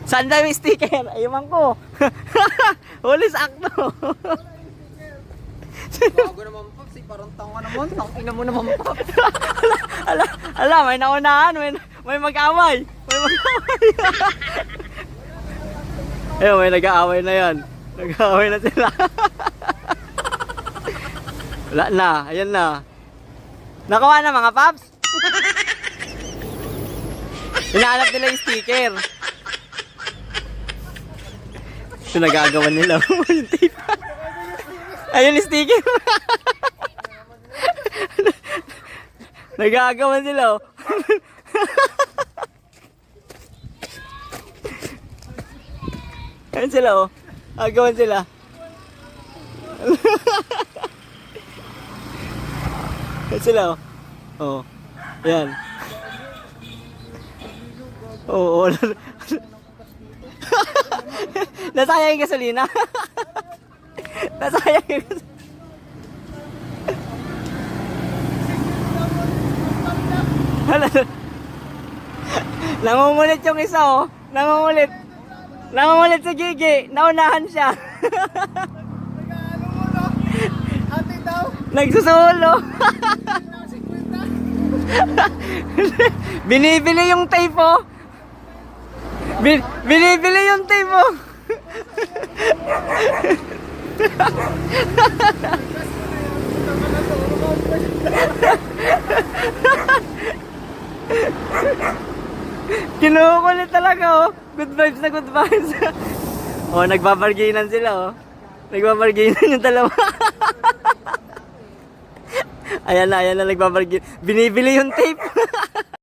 Saan daw yung sticker? Ayman ko. Huli sakto. Bago naman Pops, parang tanga naman. Tangina mo naman Pops. Ala, may naunahan, may mag-away. May mag-away. Ayun, may nag-aaway na yan. Nag-aaway na sila. Wala na, ayan na. Nakuha na mga paps. Hinahanap nila yung sticker. Ito nagagawan nila. Yung tape. Ayun yung sticker. Nagagawan sila. Oh. Ayun sila oh. Agawan sila. Ayun sila oh. Oh. Yan. Oo. Nasayang yung gasolina. Nasayang yung gasolina. Nangungulit yung isa oh. Nangungulit. Nangungulit si Gigi. Naunahan siya. Hati daw. Nagsusulo. Binibili yung tape oh. Binibili yung tape oh. Kinukulit talaga oh. Good vibes na good vibes. Oh, nagbabargainan sila oh. Nagbabargainan yung dalawa. Ayan na nagbabargain. Binibili yung tape.